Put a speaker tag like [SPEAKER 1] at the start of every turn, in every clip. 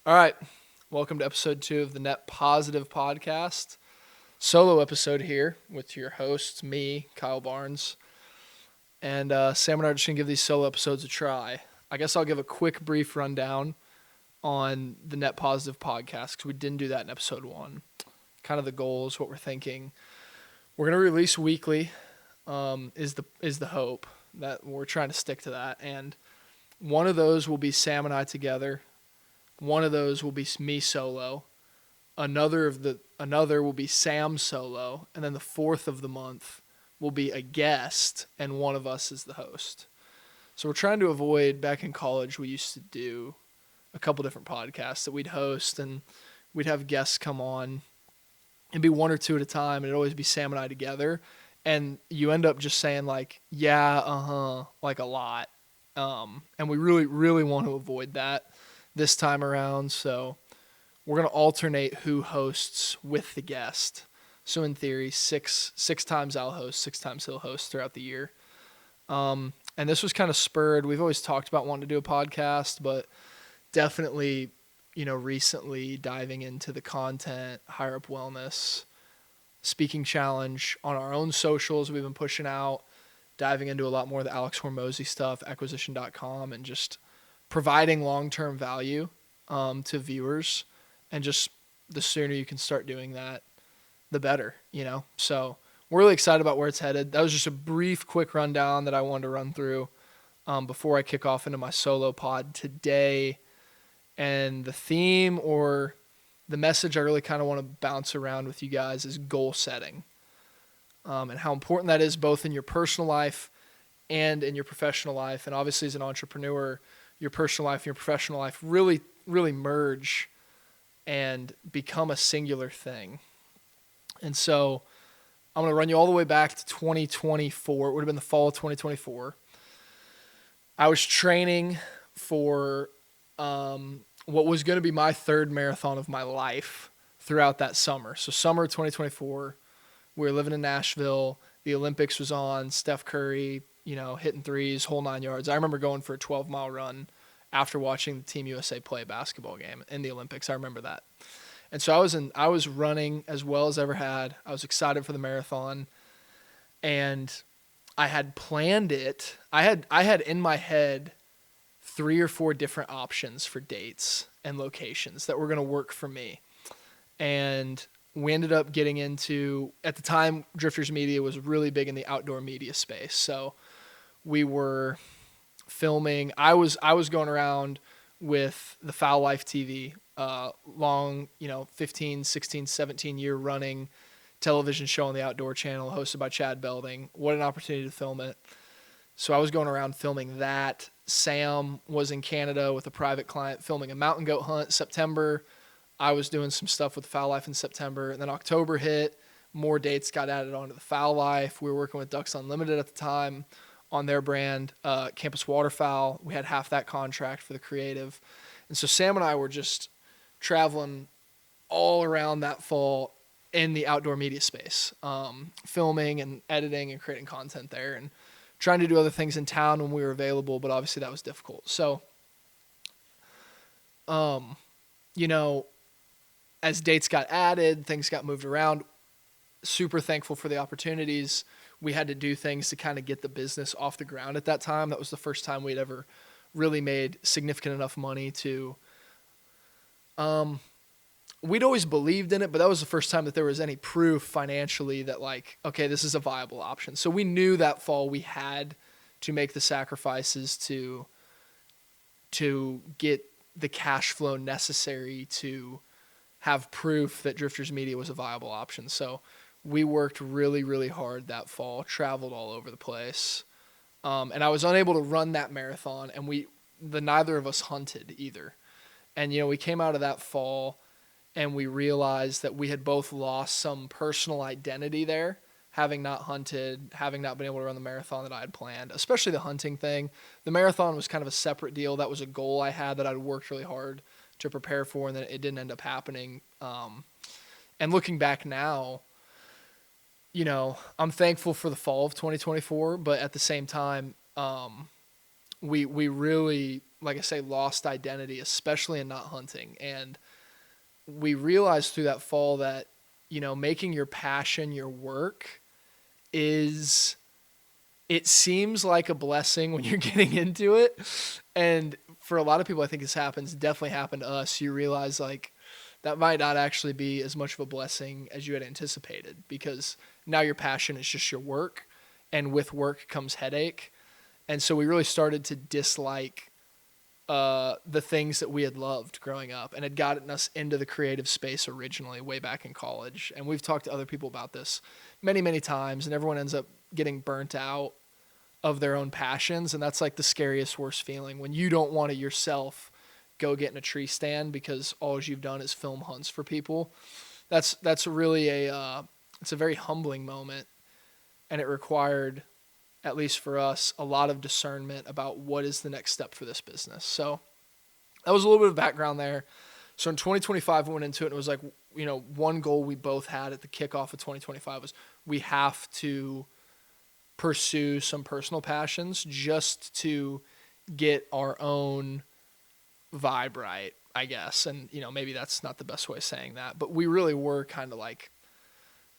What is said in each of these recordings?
[SPEAKER 1] All right. Welcome to episode 2 of the Net Positive Podcast. Solo episode here with your hosts, me, Kyle Barnes. And Sam and I are just going to give these solo episodes a try. I guess I'll give a quick, brief rundown on the Net Positive Podcast because we didn't do that in episode 1. Kind of the goals, what we're thinking. We're going to release weekly is the hope that we're trying to stick to that. And one of those will be Sam and I together. One of those will be me solo. Another will be Sam solo, and then the fourth of the month will be a guest, and one of us is the host. So we're trying to avoid. Back in college, we used to do a couple different podcasts that we'd host, and we'd have guests come on. It'd be one or two at a time, and it'd always be Sam and I together. And you end up just saying like, yeah, like a lot. And we really, really want to avoid that this time around, so we're going to alternate who hosts with the guest. So in theory, six times I'll host, 6 times he'll host throughout the year. And this was kind of spurred. We've always talked about wanting to do a podcast, but definitely, recently diving into the content, Higher Up Wellness, speaking challenge on our own socials we've been pushing out, diving into a lot more of the Alex Hormozy stuff, acquisition.com, and just providing long-term value to viewers, and just the sooner you can start doing that, the better, So we're really excited about where it's headed. That was just a brief, quick rundown that I wanted to run through before I kick off into my solo pod today. And the theme or the message I really kind of want to bounce around with you guys is goal setting, and how important that is both in your personal life and in your professional life. And obviously as an entrepreneur, your personal life and your professional life really, really merge and become a singular thing. And so I'm going to run you all the way back to 2024. It would have been the fall of 2024. I was training for what was going to be my third marathon of my life throughout that summer. So summer of 2024, we were living in Nashville. The Olympics was on. Steph Curry, hitting threes, whole 9 yards. I remember going for a 12-mile run after watching the Team USA play a basketball game in the Olympics. I remember that. And so I was running as well as I ever had. I was excited for the marathon, and I had planned it. I had in my head 3 or 4 different options for dates and locations that were going to work for me. And we ended up getting into, at the time, Drifters Media was really big in the outdoor media space. So we were filming. I was going around with the Foul Life TV, long, 15, 16, 17 year running television show on the Outdoor Channel hosted by Chad Belding. What an opportunity to film it. So I was going around filming that. Sam was in Canada with a private client filming a mountain goat hunt September. I was doing some stuff with Foul Life in September. And then October hit. More dates got added onto the Foul Life. We were working with Ducks Unlimited at the time on their brand, Campus Waterfowl. We had half that contract for the creative. And so Sam and I were just traveling all around that fall in the outdoor media space, filming and editing and creating content there, and trying to do other things in town when we were available, but obviously that was difficult. So, as dates got added, things got moved around. Super thankful for the opportunities. We had to do things to kind of get the business off the ground at that time. That was the first time we'd ever really made significant enough money to, we'd always believed in it, but that was the first time that there was any proof financially that like, okay, this is a viable option. So we knew that fall we had to make the sacrifices to get the cash flow necessary to have proof that Drifters Media was a viable option. So we worked really, really hard that fall, traveled all over the place. And I was unable to run that marathon, and neither of us hunted either. And, we came out of that fall and we realized that we had both lost some personal identity there, having not hunted, having not been able to run the marathon that I had planned, especially the hunting thing. The marathon was kind of a separate deal. That was a goal I had that I'd worked really hard to prepare for, and then it didn't end up happening. And looking back now, I'm thankful for the fall of 2024, but at the same time, we really like I say, lost identity, especially in not hunting. And we realized through that fall that, making your passion your work is, it seems like a blessing when you're getting into it. And for a lot of people, I think this happens, definitely happened to us. You realize like that might not actually be as much of a blessing as you had anticipated, because now your passion is just your work, and with work comes headache. And so we really started to dislike the things that we had loved growing up and had gotten us into the creative space originally way back in college. And we've talked to other people about this many, many times, and everyone ends up getting burnt out of their own passions. And that's like the scariest, worst feeling, when you don't want to yourself go get in a tree stand because all you've done is film hunts for people. That's really it's a very humbling moment. And it required, at least for us, a lot of discernment about what is the next step for this business. So that was a little bit of background there. So in 2025, we went into it and it was like, one goal we both had at the kickoff of 2025 was we have to pursue some personal passions just to get our own vibe right, I guess. And, maybe that's not the best way of saying that, but we really were kind of like,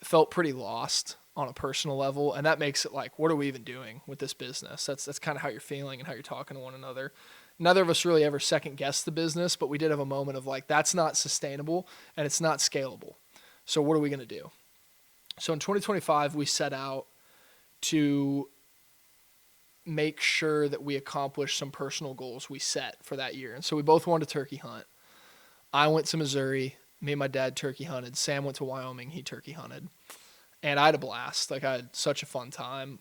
[SPEAKER 1] felt pretty lost on a personal level. And that makes it like, what are we even doing with this business? That's kind of how you're feeling and how you're talking to one another. Neither of us really ever second guessed the business, but we did have a moment of like, that's not sustainable and it's not scalable. So what are we going to do? So in 2025, we set out to make sure that we accomplish some personal goals we set for that year. And so we both wanted to turkey hunt. I went to Missouri. Me and my dad turkey hunted. Sam went to Wyoming. He turkey hunted. And I had a blast. Like, I had such a fun time.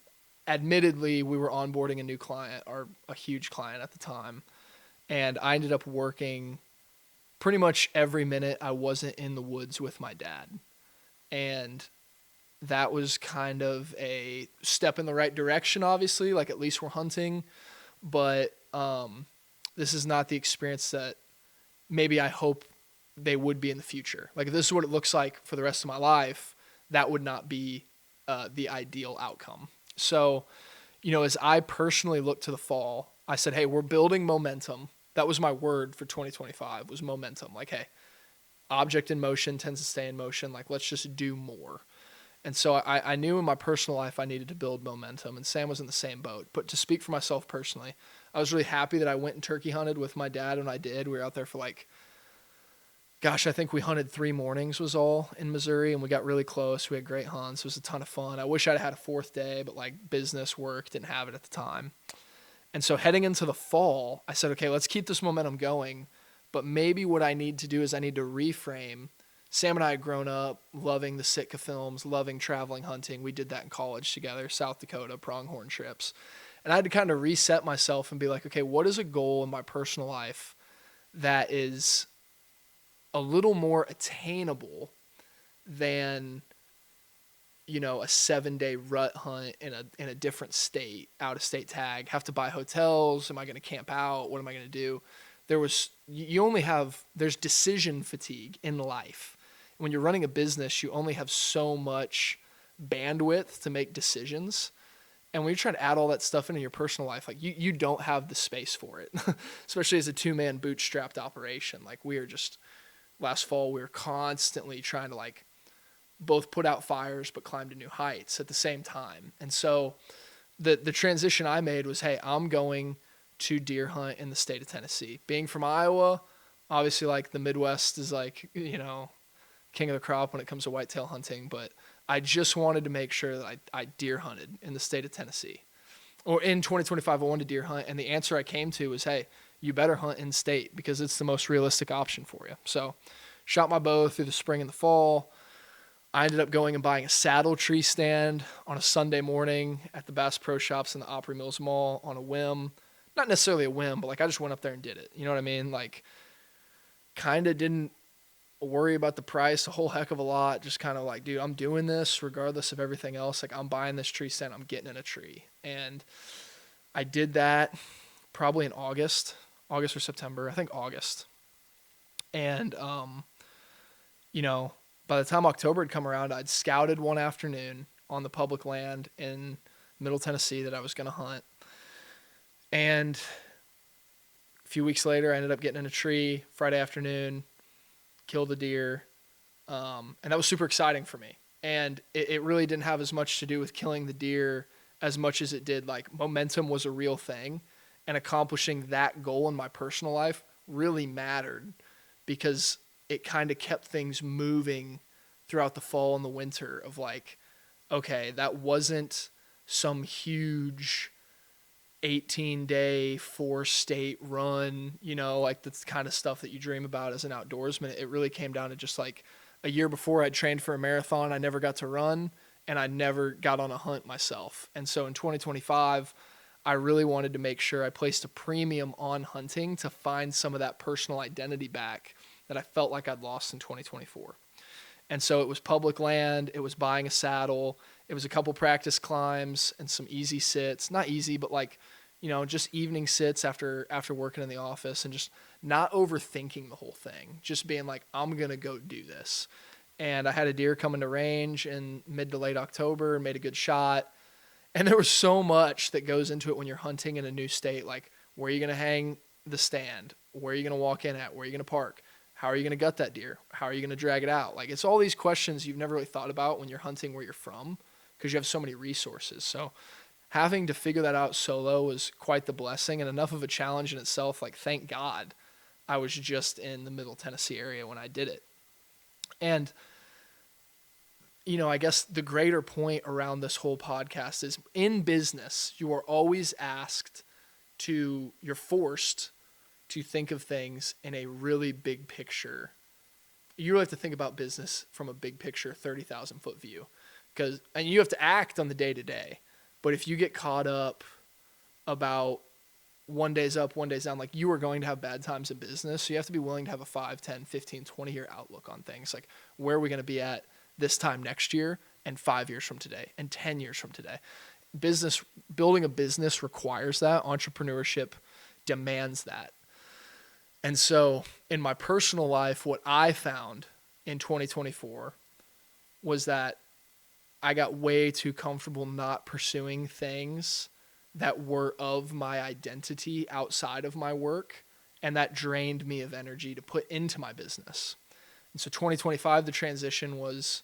[SPEAKER 1] Admittedly, we were onboarding a new client, or a huge client at the time. And I ended up working pretty much every minute I wasn't in the woods with my dad. And that was kind of a step in the right direction, obviously. Like, at least we're hunting. But this is not the experience that maybe I hope they would be in the future. Like, if this is what it looks like for the rest of my life, that would not be the ideal outcome. So, as I personally look to the fall, I said, hey, we're building momentum. That was my word for 2025, was momentum. Like, hey, object in motion tends to stay in motion. Like, let's just do more. And so I knew in my personal life I needed to build momentum, and Sam was in the same boat. But to speak for myself personally, I was really happy that I went and turkey hunted with my dad when I did. We were out there for I think we hunted 3 mornings was all in Missouri, and we got really close. We had great hunts. It was a ton of fun. I wish I'd had a 4th day, but business work, didn't have it at the time. And so heading into the fall, I said, okay, let's keep this momentum going. But maybe what I need to do is I need to reframe. Sam and I had grown up loving the Sitka films, loving traveling hunting. We did that in college together, South Dakota, pronghorn trips. And I had to kind of reset myself and be like, okay, what is a goal in my personal life that is a little more attainable than, a 7-day rut hunt in a different state, out of state tag, have to buy hotels. Am I going to camp out? What am I going to do? There's decision fatigue in life. When you're running a business, you only have so much bandwidth to make decisions. And when you're trying to add all that stuff into your personal life, you don't have the space for it, especially as a 2-man bootstrapped operation. Last fall, we were constantly trying to both put out fires but climb to new heights at the same time. And so the transition I made was, hey, I'm going to deer hunt in the state of Tennessee. Being from Iowa, obviously the Midwest is king of the crop when it comes to whitetail hunting, but I just wanted to make sure that I deer hunted in the state of Tennessee. Or in 2025, I wanted to deer hunt, and the answer I came to was, hey, you better hunt in state because it's the most realistic option for you. So shot my bow through the spring and the fall. I ended up going and buying a saddle tree stand on a Sunday morning at the Bass Pro Shops in the Opry Mills Mall on a whim. Not necessarily a whim, but I just went up there and did it. You know what I mean? Kind of didn't worry about the price a whole heck of a lot. Just kind of dude, I'm doing this regardless of everything else. I'm buying this tree stand. I'm getting in a tree. And I did that probably in August or September. I think August. And, by the time October had come around, I'd scouted one afternoon on the public land in Middle Tennessee that I was going to hunt. And A few weeks later, I ended up getting in a tree Friday afternoon, killed a deer, and that was super exciting for me. And it really didn't have as much to do with killing the deer as much as it did, like, momentum was a real thing, and accomplishing that goal in my personal life really mattered because it kind of kept things moving throughout the fall and the winter of like, okay, that wasn't some huge 18-day 4-state run, like that's kind of stuff that you dream about as an outdoorsman. It really came down to just like a year before I'd trained for a marathon. I never got to run and I never got on a hunt myself. And so in 2025, I really wanted to make sure I placed a premium on hunting to find some of that personal identity back that I felt like I'd lost in 2024. And so it was public land, it was buying a saddle, it was a couple practice climbs and some easy sits. Not easy, but like, just evening sits after working in the office, and just not overthinking the whole thing. Just being like, I'm going to go do this. And I had a deer come into range in mid to late October, made a good shot. And there was so much that goes into it when you're hunting in a new state. Like, where are you going to hang the stand? Where are you going to walk in at? Where are you going to park? How are you going to gut that deer? How are you going to drag it out? Like, it's all these questions you've never really thought about when you're hunting where you're from because you have so many resources. So having to figure that out solo was quite the blessing and enough of a challenge in itself. Like, thank God I was just in the Middle Tennessee area when I did it. And, I guess the greater point around this whole podcast is in business, you are always you're forced to think of things in a really big picture. You really have to think about business from a big picture, 30,000 foot view, and you have to act on the day to day. But if you get caught up about one day's up, one day's down, like, you are going to have bad times in business. So you have to be willing to have a 5, 10, 15, 20 year outlook on things. Like, where are we going to be at this time next year and 5 years from today and 10 years from today? Building a business requires that. Entrepreneurship demands that. And so in my personal life, what I found in 2024 was that I got way too comfortable not pursuing things that were of my identity outside of my work, and that drained me of energy to put into my business. And so 2025, the transition was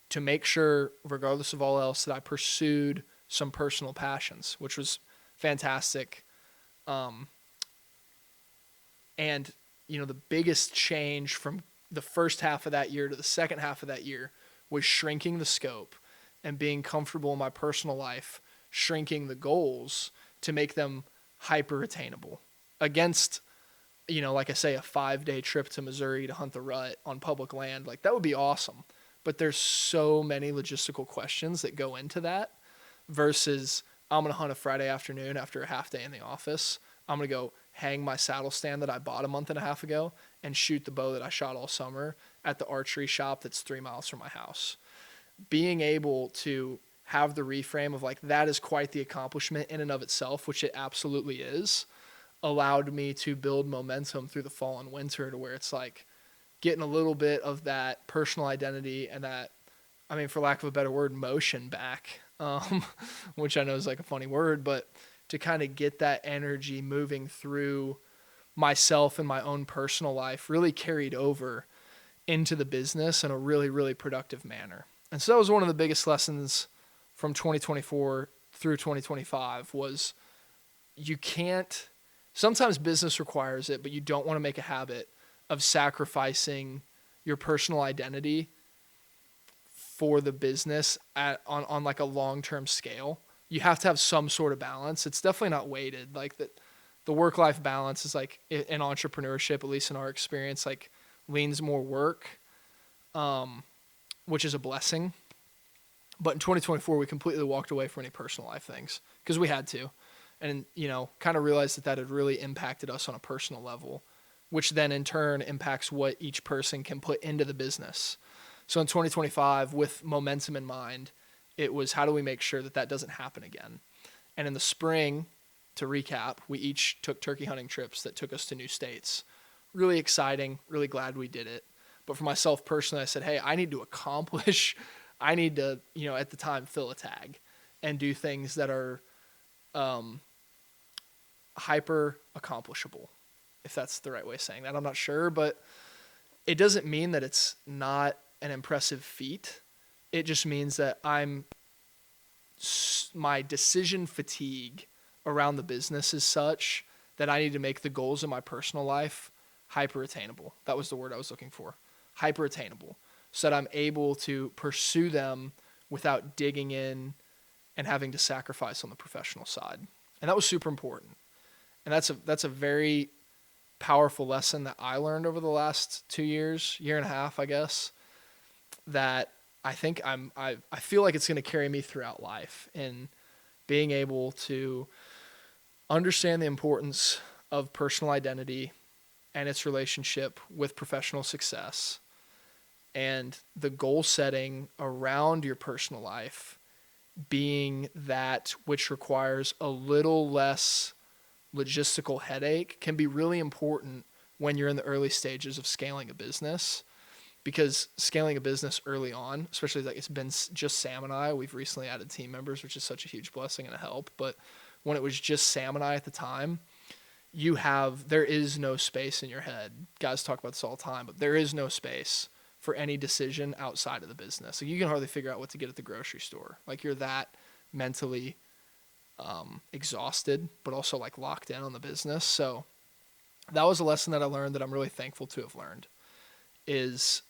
[SPEAKER 1] to make sure, regardless of all else, that I pursued some personal passions, which was fantastic. And, the biggest change from the first half of that year to the second half of that year was shrinking the scope and being comfortable in my personal life, shrinking the goals to make them hyper attainable against, like I say, a 5-day trip to Missouri to hunt the rut on public land. Like, that would be awesome. But there's so many logistical questions that go into that versus I'm going to hunt a Friday afternoon after a half day in the office. I'm going to go hang my saddle stand that I bought a month and a half ago and shoot the bow that I shot all summer at the archery shop that's 3 miles from my house. Being able to have the reframe of like, that is quite the accomplishment in and of itself, which it absolutely is, allowed me to build momentum through the fall and winter to where it's like getting a little bit of that personal identity and that, for lack of a better word, motion back, which I know is like a funny word, but to kind of get that energy moving through myself and my own personal life really carried over into the business in a really, really productive manner. And so that was one of the biggest lessons from 2024 through 2025 was sometimes business requires it, but you don't want to make a habit of sacrificing your personal identity for the business on like a long-term scale. You have to have some sort of balance. It's definitely not weighted. Like the work-life balance is like in entrepreneurship, at least in our experience, like leans more work, which is a blessing. But in 2024, we completely walked away from any personal life things because we had to. And, kind of realized that had really impacted us on a personal level, which then in turn impacts what each person can put into the business. So in 2025, with momentum in mind, it was how do we make sure that doesn't happen again? And in the spring, to recap, we each took turkey hunting trips that took us to new states. Really exciting, really glad we did it. But for myself personally, I said, hey, I need to at the time, fill a tag and do things that are hyper accomplishable. if that's the right way of saying that. I'm not sure, but it doesn't mean that it's not an impressive feat. It just means that my decision fatigue around the business is such that I need to make the goals in my personal life hyper attainable. That was the word I was looking for. Hyper attainable. So that I'm able to pursue them without digging in and having to sacrifice on the professional side. And that was super important. And that's a very powerful lesson that I learned over the last 2 years, year and a half, I guess, that I think I feel like it's going to carry me throughout life in being able to understand the importance of personal identity and its relationship with professional success, and the goal setting around your personal life being that which requires a little less logistical headache can be really important when you're in the early stages of scaling a business. Because scaling a business early on, especially like it's been just Sam and I, we've recently added team members, which is such a huge blessing and a help. But when it was just Sam and I at the time, there is no space in your head. Guys talk about this all the time, but there is no space for any decision outside of the business. Like you can hardly figure out what to get at the grocery store. Like you're that mentally exhausted, but also like locked in on the business. So that was a lesson that I learned that I'm really thankful to have learned, is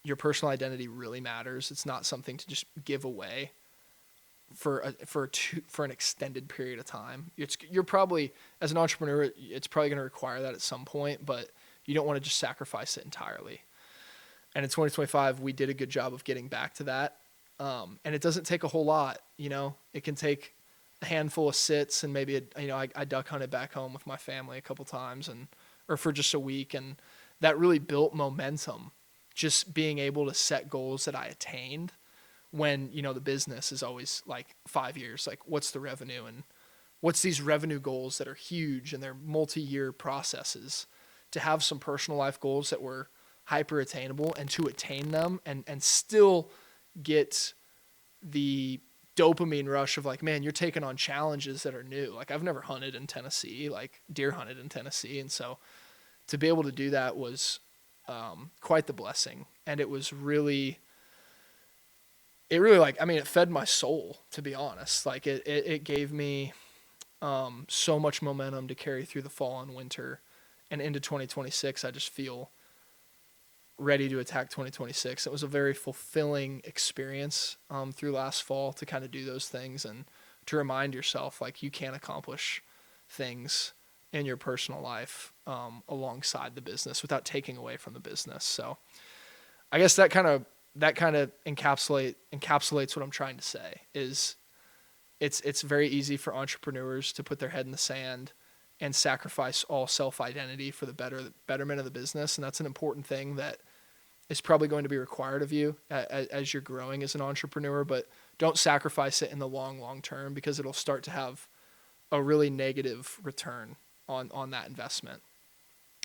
[SPEAKER 1] your personal identity really matters. It's not something to just give away for an extended period of time. You're probably, as an entrepreneur, it's probably going to require that at some point, but you don't want to just sacrifice it entirely. And in 2025, we did a good job of getting back to that. And it doesn't take a whole lot, it can take a handful of sits and maybe, I duck hunted back home with my family a couple times or for just a week. And that really built momentum, just being able to set goals that I attained when, the business is always like 5 years, like what's the revenue and what's these revenue goals that are huge and they're multi-year processes. To have some personal life goals that were hyper attainable and to attain them and still get the dopamine rush of like, man, you're taking on challenges that are new. Like I've never hunted in Tennessee, like deer hunted in Tennessee. And so to be able to do that was quite the blessing. And it fed my soul, to be honest. Like it gave me so much momentum to carry through the fall and winter and into 2026. I just feel ready to attack 2026. It was a very fulfilling experience through last fall to kind of do those things and to remind yourself like you can accomplish things in your personal life alongside the business without taking away from the business. So I guess that kind of encapsulates what I'm trying to say is it's very easy for entrepreneurs to put their head in the sand and sacrifice all self-identity for the betterment of the business. And that's an important thing that is probably going to be required of you as you're growing as an entrepreneur, but don't sacrifice it in the long term because it'll start to have a really negative return on that investment.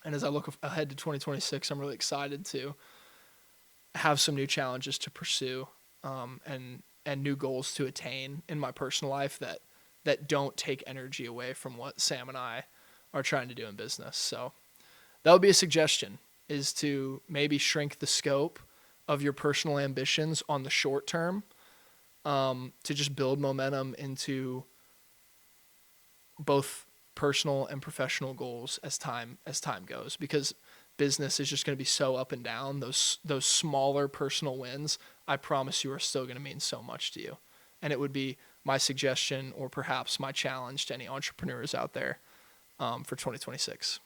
[SPEAKER 1] And as I look ahead to 2026, I'm really excited to have some new challenges to pursue and new goals to attain in my personal life that don't take energy away from what Sam and I are trying to do in business. So that would be a suggestion, is to maybe shrink the scope of your personal ambitions on the short term to just build momentum into both personal and professional goals as time goes, because business is just going to be so up and down. Those smaller personal wins, I promise you, are still going to mean so much to you. And it would be my suggestion, or perhaps my challenge to any entrepreneurs out there for 2026.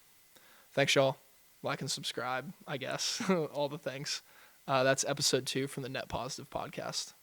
[SPEAKER 1] Thanks, y'all. Like and subscribe, I guess. All the things. That's episode 2 from the Net Positive podcast.